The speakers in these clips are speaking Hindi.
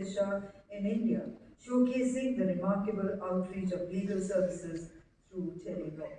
Disha in India, showcasing the remarkable outreach of legal services through telelaw.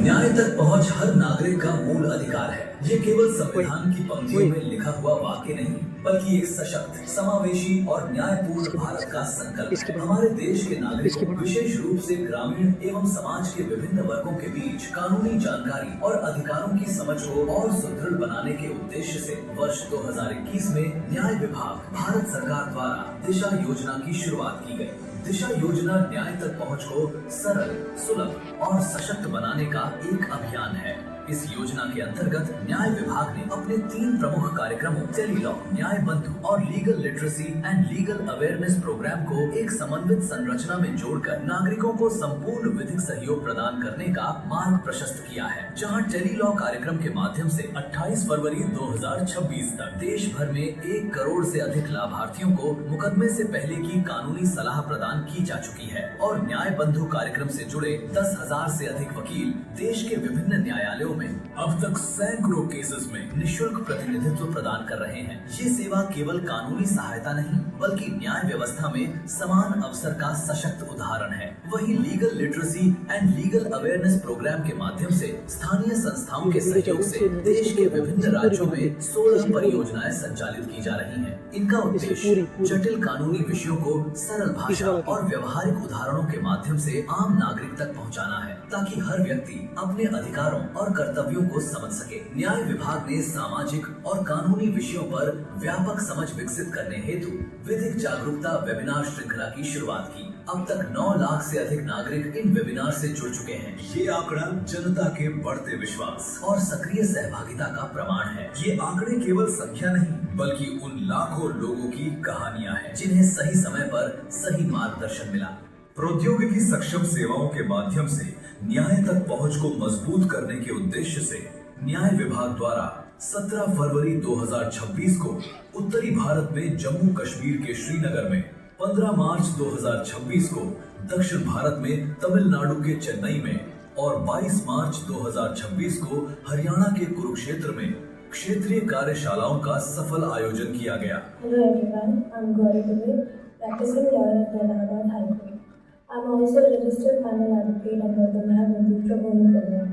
न्याय तक पहुंच हर नागरिक का मूल अधिकार है। ये केवल संविधान की पंक्तियों में लिखा हुआ वाक्य नहीं, बल्कि एक सशक्त, समावेशी और न्यायपूर्ण भारत का संकल्प है। हमारे देश के नागरिकों, विशेष रूप से ग्रामीण एवं समाज के विभिन्न वर्गों के बीच कानूनी जानकारी और अधिकारों की समझ को और सुदृढ़ बनाने के उद्देश्य से वर्ष 2021 में न्याय विभाग, भारत सरकार द्वारा दिशा योजना की शुरुआत की गई। दिशा योजना न्याय तक पहुंच को सरल, सुलभ और सशक्त बनाने का एक अभियान है। इस योजना के अंतर्गत न्याय विभाग ने अपने 3 प्रमुख कार्यक्रमों टेलीलॉ, न्याय बंधु और legal literacy and legal awareness programme को एक समन्वित संरचना में जोड़कर नागरिकों को संपूर्ण विधिक सहयोग प्रदान करने का मार्ग प्रशस्त किया है। जहां टेलीलॉ कार्यक्रम के माध्यम से 28 फरवरी 2026 तक देश भर में 1 करोड़ से अधिक लाभार्थियों को मुकदमे से पहले की कानूनी सलाह प्रदान की जा चुकी है और न्याय बंधु कार्यक्रम से जुड़े 10,000 से अधिक वकील देश के विभिन्न न्यायालयों में अब तक सैकड़ों केसेस में निशुल्क प्रतिनिधित्व प्रदान कर रहे हैं। ये सेवा केवल कानूनी सहायता नहीं, बल्कि न्याय व्यवस्था में समान अवसर का सशक्त उदाहरण है। वहीं legal literacy and legal awareness programme के माध्यम से स्थानीय संस्थाओं के सहयोग से देश के विभिन्न राज्यों में 16 परियोजनाएं संचालित की जा रही हैं। इनका उद्देश्य जटिल कानूनी विषयों को सरल भाषा और व्यवहारिक उदाहरणों के माध्यम से आम नागरिक तक पहुंचाना है, ताकि हर व्यक्ति अपने अधिकारों और कर्तव्यों को समझ सके। न्याय विभाग ने सामाजिक और कानूनी विषयों पर व्यापक समझ विकसित करने हेतु विधिक जागरूकता वेबिनार श्रृंखला की शुरुआत की। अब तक 9 लाख से अधिक नागरिक इन वेबिनार से जुड़ चुके हैं। ये आंकड़ा जनता के बढ़ते विश्वास और सक्रिय सहभागिता का प्रमाण है। ये आंकड़े केवल संख्या नहीं, बल्कि उन लाखों लोगों की कहानियां हैं जिन्हें सही समय पर सही मार्गदर्शन मिला। प्रौद्योगिकी सक्षम सेवाओं के माध्यम से न्याय तक पहुंच को मजबूत करने के उद्देश्य से न्याय विभाग द्वारा 17 फरवरी 2026 को उत्तरी भारत में जम्मू कश्मीर के श्रीनगर में, 15 मार्च 2026 को दक्षिण भारत में तमिलनाडु के चेन्नई में और 22 मार्च 2026 को हरियाणा के कुरुक्षेत्र में क्षेत्रीय कार्यशालाओं का सफल आयोजन किया गया। Hello everyone, I'm Gauri Dubey, practicing lawyer at the Allahabad High Court. I'm also a registered panel advocate under the Nyaya Bandhu Pro Bono program.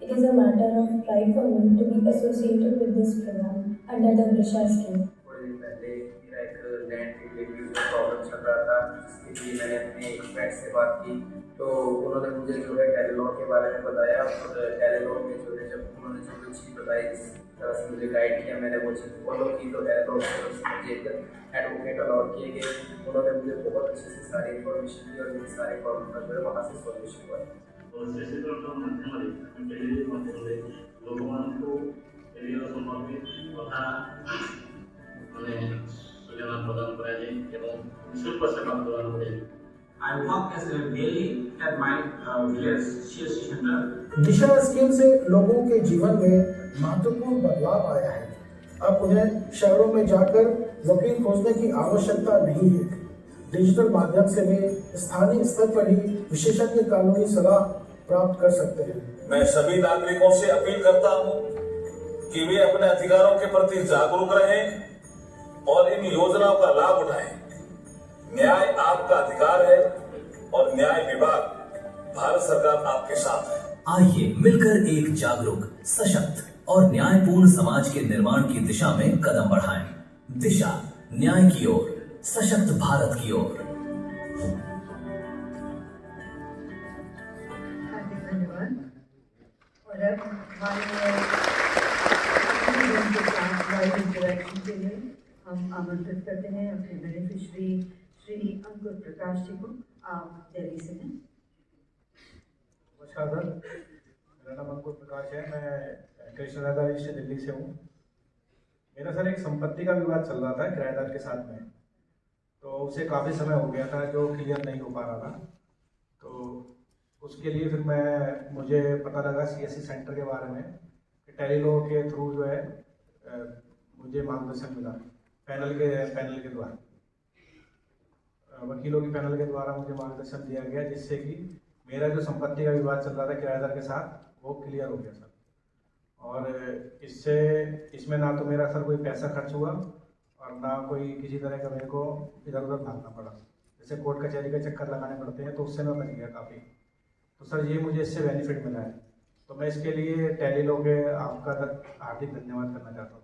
It is a matter of pride for me to be associated with this program under the Disha scheme. थोड़े दिन पहले मेरा एक लैंड रिलेटेड प्रॉब्लम चल रहा था, जिसके लिए मैंने अपने एक फ्रेंड से बात की, तो उन्होंने मुझे जो है टेलीलॉ के बारे में बताया और टेलीलॉ में जो है जब उन्होंने जो कुछ चीज़ बताई, जिस तरह से मुझे गाइड किया, मैंने वो चीज़ फॉलो की, तो टेलीलॉ मुझे एडवोकेट अलॉट किए गए। उन्होंने मुझे बहुत अच्छे से सारी इन्फॉर्मेशन दी और मेरे सारे प्रॉब्लम का जो है वहाँ से सॉल्यूशन हुआ। I work as a daily at my village CSC center. Disha scheme से लोगों के जीवन में महत्वपूर्ण बदलाव आया है। अब उन्हें शहरों में जाकर वकील खोजने की आवश्यकता नहीं है। डिजिटल माध्यम से भी स्थानीय स्तर पर ही विशेषज्ञ कानूनी सलाह प्राप्त कर सकते हैं। मैं सभी नागरिकों से अपील करता हूं कि वे अपने अधिकारों के प्रति जागरूक रहें और इन योजनाओं का लाभ उठाएं। न्याय आपका अधिकार है और न्याय विभाग, भारत सरकार आपके साथ है। आइए मिलकर एक जागरूक, सशक्त और न्यायपूर्ण समाज के निर्माण की दिशा में कदम बढ़ाएं। दिशा, न्याय की ओर, सशक्त भारत की ओर। धन्यवाद। और अब हमारे लाइव इंटरेक्शन के लिए हम आमंत्रित करते हैं अपने बेनिफिशरी श्री अंकुर प्रकाश जी को। आप दिल्ली से हैं। नमस्कार सर, मेरा नाम अंकुर प्रकाश है। मैं कृष्णनगर से दिल्ली से हूँ। मेरा सर एक संपत्ति का विवाद चल रहा था किराएदार के साथ में, तो उसे काफ़ी समय हो गया था जो क्लियर नहीं हो पा रहा था। तो उसके लिए फिर मुझे पता लगा CSC सेंटर के बारे में कि टेलीलॉ के थ्रू जो है मुझे मार्गदर्शन मिला पैनल के द्वारा, वकीलों की पैनल के द्वारा मुझे मार्गदर्शन दिया गया, जिससे कि मेरा जो संपत्ति का विवाद चल रहा था किराएदार के साथ वो क्लियर हो गया सर। और इसमें ना तो मेरा सर कोई पैसा खर्च हुआ और ना कोई किसी तरह का मेरे को इधर उधर भागना पड़ा। जैसे कोर्ट कचहरी के चक्कर लगाने पड़ते हैं तो उससे मैं बच गया काफ़ी। तो सर ये मुझे इससे बेनिफिट मिला है, तो मैं इसके लिए टेलीलॉ के आपका हार्दिक धन्यवाद करना चाहता हूँ।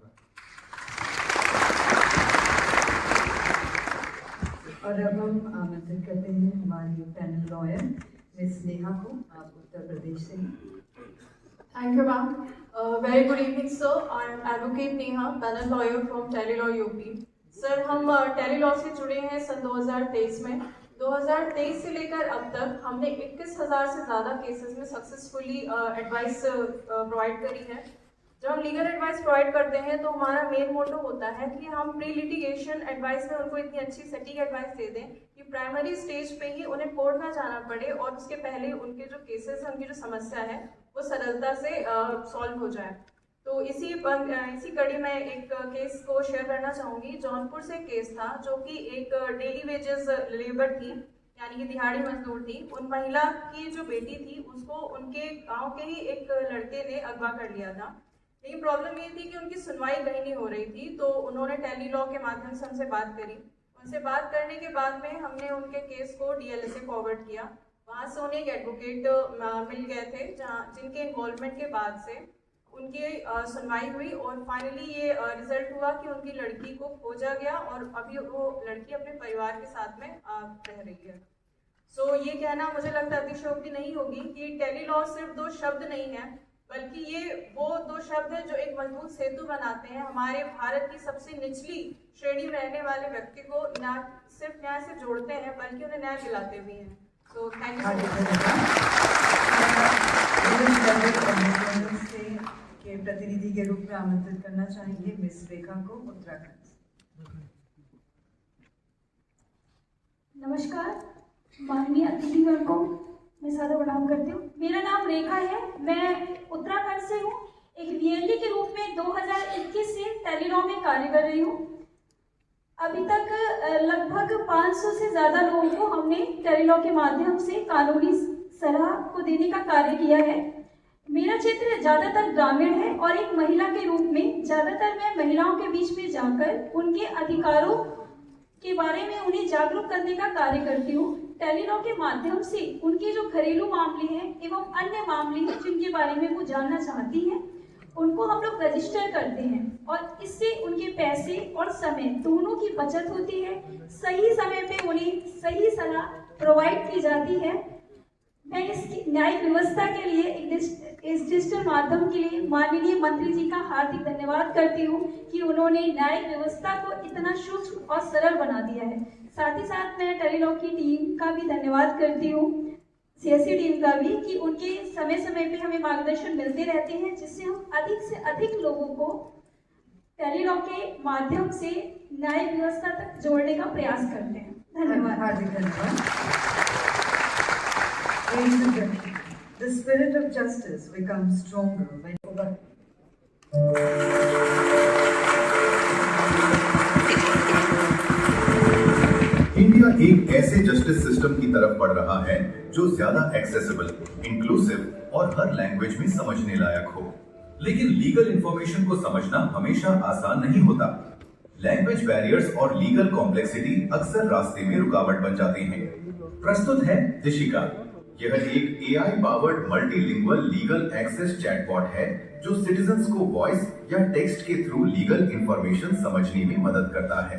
और अब हम आमंत्रित करते हैं हमारी पैनल लॉयर मिस नेहा को, आप उत्तर प्रदेश से हैं। Thank you, ma'am. Very good evening, sir. I am Advocate Neha, panel lawyer from TeleLaw UP. Sir, हम TeleLaw से जुड़े हैं सन 2023 में। 2023 से लेकर अब तक हमने 21,000 से ज़्यादा केसेस में सक्सेसफुली एडवाइस प्रोवाइड करी है। जब हम लीगल एडवाइस प्रोवाइड करते हैं तो हमारा मेन मोटो होता है कि हम प्री लिटिगेशन एडवाइस में उनको इतनी अच्छी सटीक एडवाइस दे दें कि प्राइमरी स्टेज पे ही उन्हें कोर्ट ना जाना पड़े और उसके पहले उनके जो केसेस हैं, उनकी जो समस्या है वो सरलता से सॉल्व हो जाए। तो इसी कड़ी में एक केस को शेयर करना चाहूँगी। जौनपुर से केस था जो कि एक डेली वेजेस लेबर थी, यानी कि दिहाड़ी मजदूर थी। उन महिला की जो बेटी थी उसको उनके गाँव के ही एक लड़के ने अगवा कर लिया था। लेकिन प्रॉब्लम ये थी कि उनकी सुनवाई कहीं नहीं हो रही थी, तो उन्होंने टेलीलॉ के माध्यम से हमसे बात करी। उनसे बात करने के बाद में हमने उनके केस को DLA से फॉरवर्ड किया। वहाँ से उन्हें एक एडवोकेट मिल गए थे जिनके इन्वॉल्वमेंट के बाद से उनकी सुनवाई हुई और फाइनली ये रिजल्ट हुआ कि उनकी लड़की को खोजा गया और अभी वो लड़की अपने परिवार के साथ में रह रही है। सो ये कहना मुझे लगता है अतिशयोक्ति नहीं होगी कि टेलीलॉ सिर्फ 2 शब्द नहीं है, बल्कि ये वो 2 शब्द हैं जो एक मजबूत सेतु बनाते हैं। हमारे भारत की सबसे निचली श्रेणी में रहने वाले व्यक्ति को न सिर्फ न्याय से जोड़ते हैं बल्कि उन्हें न्याय दिलाते भी हैं। तो थैंक यू। के प्रतिनिधि के रूप में आमंत्रित करना चाहेंगे मिस रेखा को उत्तराखंड से। नमस्कार माननीय अतिथिगण को मैं सादर प्रणाम करती हूँ। मेरा नाम रेखा है, मैं उत्तराखंड से हूँ। एक VLD के रूप में 2021 से टेलीलॉ में कार्य कर रही हूँ। अभी तक लगभग 500 से ज़्यादा लोगों को हमने टेलीलॉ के माध्यम से कानूनी सलाह को देने का कार्य किया है। मेरा क्षेत्र ज़्यादातर ग्रामीण है और एक महिला के रूप में ज़्यादातर मैं महिलाओं के बीच में जाकर उनके अधिकारों के बारे में उन्हें जागरूक करने का कार्य करती हूँ। टेलीलॉ के माध्यम से उनके जो घरेलू मामले हैं एवं अन्य मामले हैं जिनके बारे में वो जानना चाहती हैं, उनको हम लोग रजिस्टर करते हैं और इससे उनके पैसे और समय दोनों की बचत होती है। सही समय पे उन्हें सही सलाह प्रोवाइड की जाती है। मैं इस न्यायिक व्यवस्था के लिए इस डिजिटल माध्यम के लिए माननीय मंत्री जी का हार्दिक धन्यवाद करती हूँ कि उन्होंने न्यायिक व्यवस्था को इतना सूक्ष्म और सरल बना दिया है। साथ ही साथ मैं टेलीलॉ की टीम का भी धन्यवाद करती हूँ, CSC टीम का भी, कि उनके समय समय पे हमें मार्गदर्शन मिलते रहते हैं जिससे हम अधिक से अधिक लोगों को टेलीलॉ के माध्यम से न्यायिक व्यवस्था तक जोड़ने का प्रयास करते हैं। धन्यवाद। हार्दिक धन्यवाद। Ladies and gentlemen, the spirit of justice becomes stronger when India एक ऐसे जस्टिस सिस्टम की तरफ बढ़ रहा है जो ज्यादा एक्सेसिबल, इंक्लूसिव और हर लैंग्वेज में समझने लायक हो। लेकिन लीगल इंफॉर्मेशन को समझना हमेशा आसान नहीं होता। लैंग्वेज बैरियर्स और लीगल कॉम्प्लेक्सिटी अक्सर रास्ते में रुकावट बन जाते हैं। प्रस्तुत है दिशिका। यह एक AI powered multilingual legal access chatbot है जो सिटीजन्स को वॉइस या टेक्स्ट के थ्रू लीगल इंफॉर्मेशन समझने में मदद करता है।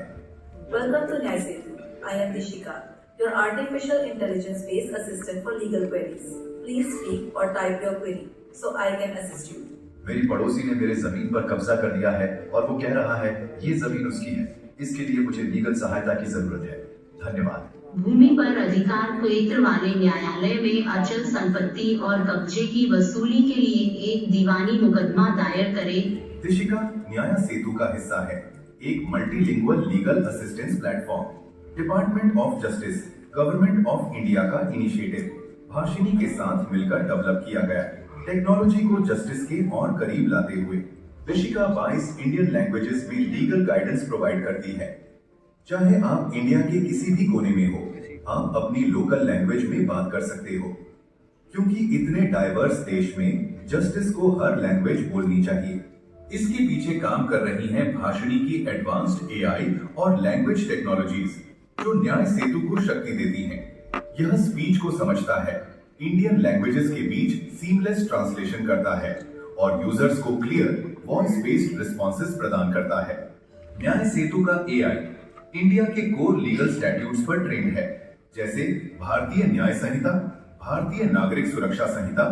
Welcome to Nyay Setu. I am Dishika, your artificial intelligence-based assistant for legal queries. Please speak or type your query so I can assist you. मेरी पड़ोसी ने मेरे जमीन पर कब्जा कर लिया है और वो कह रहा है ये जमीन उसकी है। इसके लिए मुझे लीगल सहायता की जरूरत है। धन्यवाद। भूमि पर अधिकार क्षेत्र वाले न्यायालय में अचल संपत्ति और कब्जे की वसूली के लिए एक दीवानी मुकदमा दायर करें। दिशिका न्याय सेतु का हिस्सा है, एक multilingual legal assistance platform. Department of justice, government of India का इनिशिएटिव भाषिनी के साथ मिलकर डेवलप किया गया। टेक्नोलॉजी को जस्टिस के और करीब लाते हुए दिशिका 22 इंडियन लैंग्वेजेस में लीगल गाइडेंस प्रोवाइड करती है। चाहे आप इंडिया के किसी भी कोने में हो, आप अपनी लोकल लैंग्वेज में बात कर सकते हो। क्योंकि इतने डाइवर्स देश में जस्टिस को हर लैंग्वेज बोलनी चाहिए। इसके पीछे काम कर रही हैं भाषणी की एडवांस्ड एआई और लैंग्वेज टेक्नोलॉजीज, जो न्याय सेतु को शक्ति देती हैं। यह स्पीच को समझता है, इंडियन लैंग्वेजेस के बीच सीमलेस ट्रांसलेशन करता है और यूजर्स को क्लियर वॉइस बेस्ड रिस्पॉन्सेस प्रदान करता है। न्याय सेतु का एआई इंडिया के कोर लीगल स्टैट्यूट्स पर ट्रेंड है, जैसे भारतीय न्याय संहिता, भारतीय नागरिक सुरक्षा संहिता,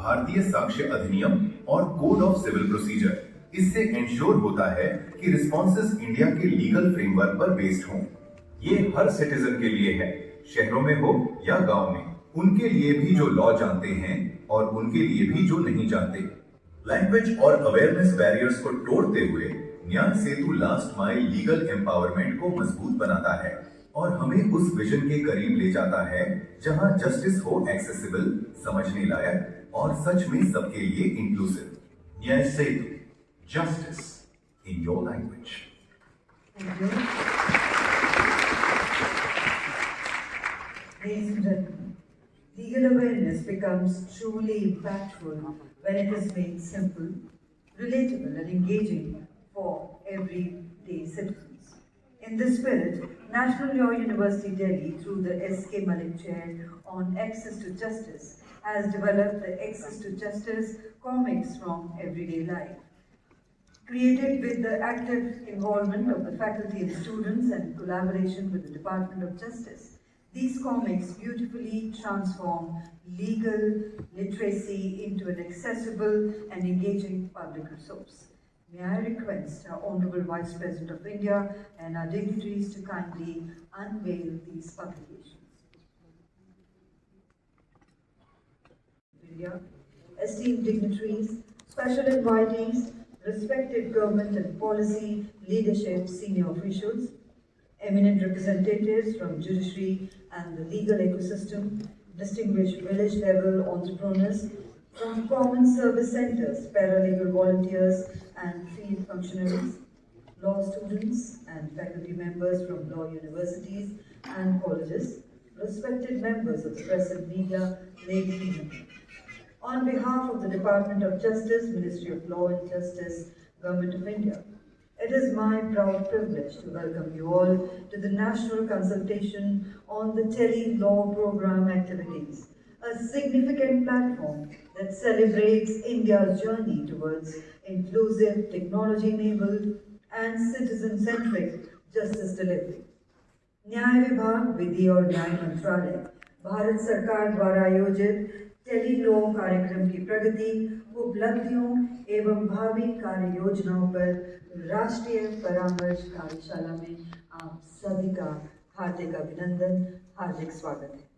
भारतीय साक्ष्य अधिनियम और कोड ऑफ सिविल प्रोसीजर। इससे इंश्योर होता है कि रिस्पॉन्सेस इंडिया के लीगल फ्रेमवर्क पर बेस्ड हों। ये हर सिटीजन के लिए है, शहरों में हो या गांव में, उनके लिए भी जो लॉ जानते हैं और उनके लिए भी जो नहीं जानते। लैंग्वेज और अवेयरनेस बैरियर्स को तोड़ते हुए न्याय सेतु लास्ट माइल लीगल एम्पावरमेंट को मजबूत बनाता है और हमें उस विजन के करीब ले जाता है जहां जस्टिस हो एक्सेसिबल, समझने लायक और सच में सबके लिए inclusive. Nyaya Setu, justice in your language. Ladies and gentlemen, legal awareness becomes truly impactful when it is made simple, relatable and engaging for everyday citizens. In this spirit, National Law University Delhi, through the S.K. Malik Chair on Access to Justice, has developed the Access to Justice comics from everyday life. Created with the active involvement of the faculty and students and collaboration with the Department of Justice, these comics beautifully transform legal literacy into an accessible and engaging public resource. May I request our Honorable Vice President of India and our dignitaries to kindly unveil these publications. India, esteemed dignitaries, special invitees, respected government and policy leadership, senior officials, eminent representatives from judiciary and the legal ecosystem, distinguished village-level entrepreneurs from common service centers, paralegal volunteers and field functionaries, law students and faculty members from law universities and colleges, respected members of the press and media, ladies and gentlemen. On behalf of the Department of Justice, Ministry of Law and Justice, Government of India, it is my proud privilege to welcome you all to the National Consultation on the Tele-Law Program activities, a significant platform that celebrates India's journey towards inclusive, technology-enabled and citizen-centric justice delivery. न्याय विभाग, विधि और न्याय मंत्रालय, भारत सरकार द्वारा आयोजित टेली-लॉ कार्यक्रम की प्रगति, उपलब्धियों एवं भावी कार्य योजनाओं पर राष्ट्रीय परामर्श कार्यशाला में आप सभी का हार्दिक अभिनंदन, हार्दिक स्वागत है।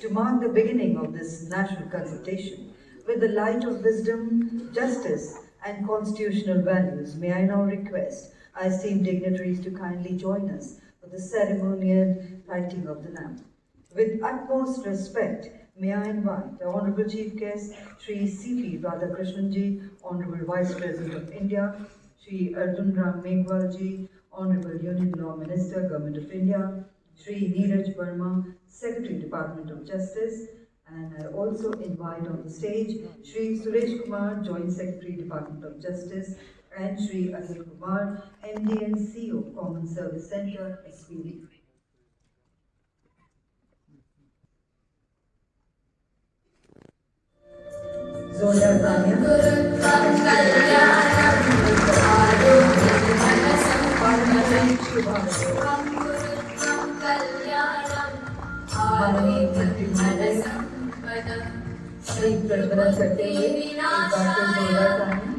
To mark the beginning of this national consultation with the light of wisdom, justice and constitutional values, may I now request our esteemed dignitaries to kindly join us for the ceremonial lighting of the lamp. With utmost respect, may I invite the Honorable Chief Guest, Shri C.P. Radhakrishnan Ji, Honorable Vice President of India, Shri Arjun Ram Meghwal Ji, Honorable Union Law Minister, Government of India, Shri Neeraj Verma, Secretary, Department of Justice, and I also invite on the stage Shri Suresh Kumar, Joint Secretary, Department of Justice, and Shri Atul Kumar, MD and CEO, Common Service Center, SPV. Zoya Shri Prabhana करते हुए एक बार तो जोड़ा ताने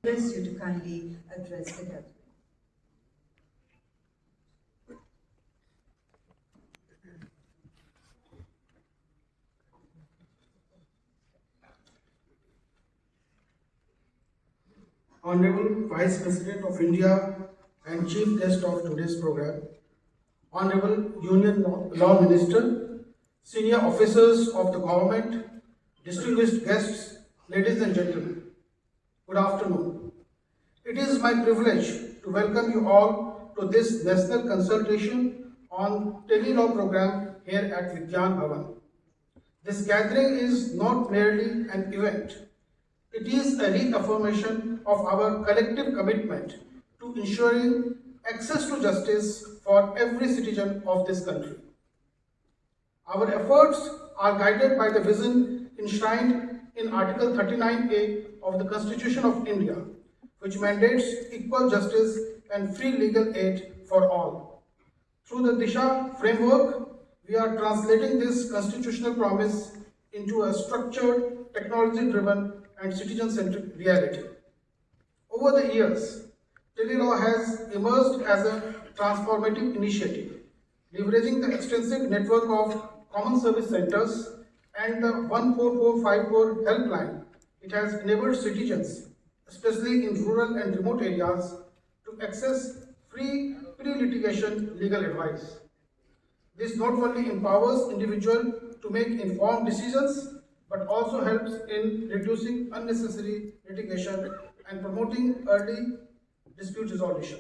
request you to kindly address the gathering. Honorable Vice President of India and Chief Guest of today's program, Honorable Union Law Minister, senior officers of the government, distinguished guests, ladies and gentlemen, good afternoon. It is my privilege to welcome you all to this national consultation on tele-law program here at Vigyan Bhavan. This gathering is not merely an event. It is a reaffirmation of our collective commitment to ensuring access to justice for every citizen of this country. Our efforts are guided by the vision enshrined in Article 39A of the Constitution of India, which mandates equal justice and free legal aid for all. Through the Disha framework, we are translating this constitutional promise into a structured, technology-driven and citizen-centric reality. Over the years, tele-law has emerged as a transformative initiative, leveraging the extensive network of common service centers and the 14454 helpline. It has enabled citizens, especially in rural and remote areas, to access free pre-litigation legal advice. This not only empowers individuals to make informed decisions, but also helps in reducing unnecessary litigation and promoting early dispute resolution.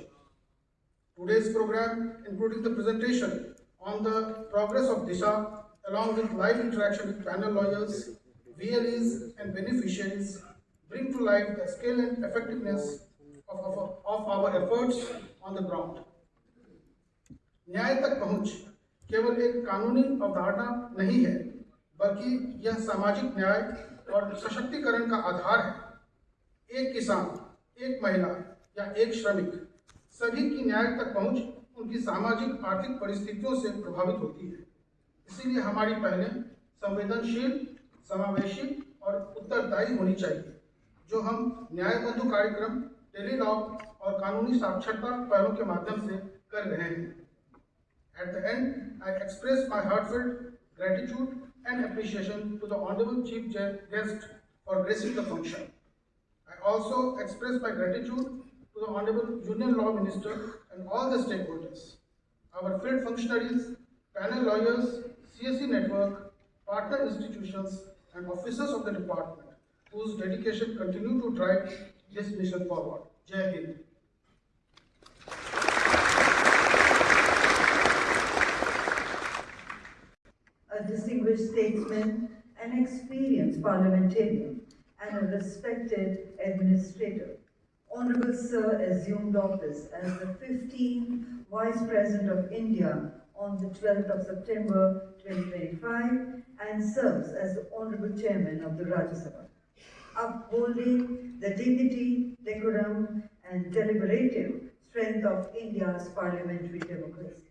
Today's program, including the presentation on the progress of Disha, along with live interaction with panel lawyers, VLEs and beneficiaries, bring to life the scale and effectiveness of our efforts on the ground. न्याय तक पहुंच केवल एक कानूनी अवधारणा नहीं है, बल्कि यह सामाजिक न्याय और सशक्तिकरण का आधार है। एक किसान, एक महिला या एक श्रमिक, सभी की न्याय तक पहुंच उनकी सामाजिक आर्थिक परिस्थितियों से प्रभावित होती है। इसीलिए हमारी पहलें संवेदनशील, समावेशी और उत्तरदायी होनी चाहिए, जो हम न्याय बंधु कार्यक्रम, टेली-लॉ और कानूनी साक्षरता पहलों के माध्यम से कर रहे हैं। At the end, I express my heartfelt gratitude and appreciation to the Honorable Chief Guest for gracing the function. I also express my gratitude to the Honorable Union Law Minister and all the stakeholders, our field functionaries, panel lawyers, CSE network, partner institutions, and officers of the department, whose dedication continue to drive this mission forward. Jai Hind. A distinguished statesman, an experienced parliamentarian, and a respected administrator. Honorable Sir assumed office as the 15th Vice President of India on the 12th of September 2025 and serves as the Honorable Chairman of the Rajya Sabha, upholding the dignity, decorum, and deliberative strength of India's parliamentary democracy.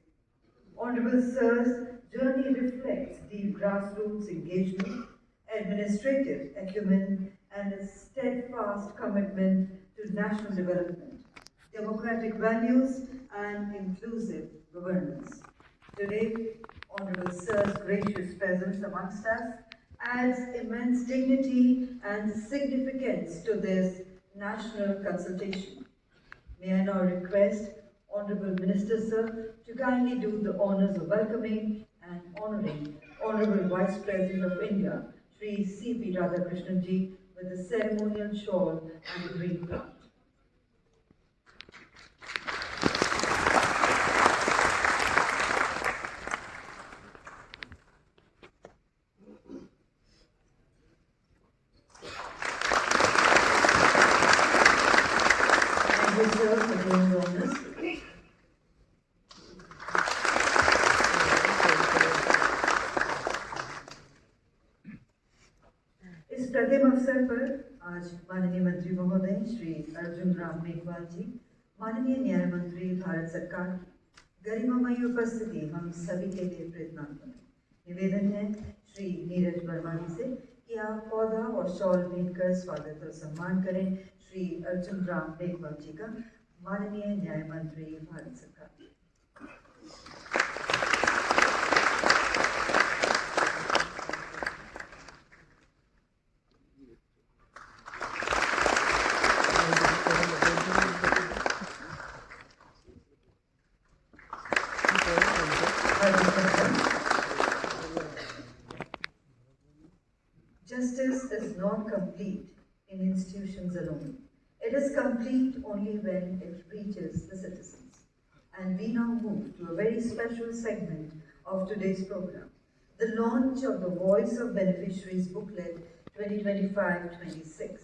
Honorable Sir's journey reflects deep grassroots engagement, administrative acumen, and a steadfast commitment to national development, democratic values, and inclusive governance. Today, Honorable Sir's gracious presence amongst us adds immense dignity and significance to this national consultation. May I now request Honorable Minister Sir to kindly do the honors of welcoming and honoring Honorable Vice President of India, Shri C.P. Radhakrishnan Ji, with the ceremonial shawl and the green plant. Thank you, sir, for doing the honors. इस प्रथम अवसर पर आज माननीय मंत्री महोदय श्री अर्जुन राम मेघवाल जी, माननीय न्याय मंत्री भारत सरकार की गरिमामयी उपस्थिति हम सभी के लिए प्रेरणात्मक है। निवेदन है श्री नीरज वर्मा जी से कि आप पौधा और शॉल भेंटकर स्वागत और सम्मान करें श्री अर्जुन राम मेघवाल जी का, माननीय न्याय मंत्री भारत सरकार। is not complete in institutions alone. It is complete only when it reaches the citizens. And we now move to a very special segment of today's program, the launch of the Voice of Beneficiaries booklet 2025-26.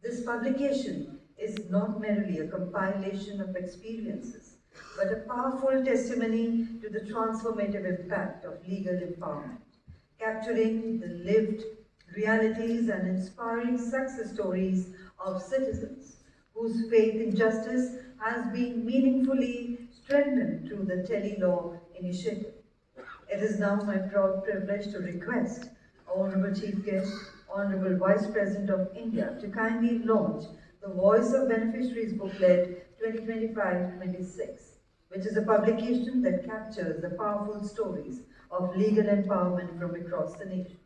This publication is not merely a compilation of experiences, but a powerful testimony to the transformative impact of legal empowerment, capturing the lived realities and inspiring success stories of citizens whose faith in justice has been meaningfully strengthened through the TeleLaw initiative. It is now my proud privilege to request Honorable Chief Guest, Honorable Vice President of India to kindly launch the Voice of Beneficiaries booklet 2025-26, which is a publication that captures the powerful stories of legal empowerment from across the nation.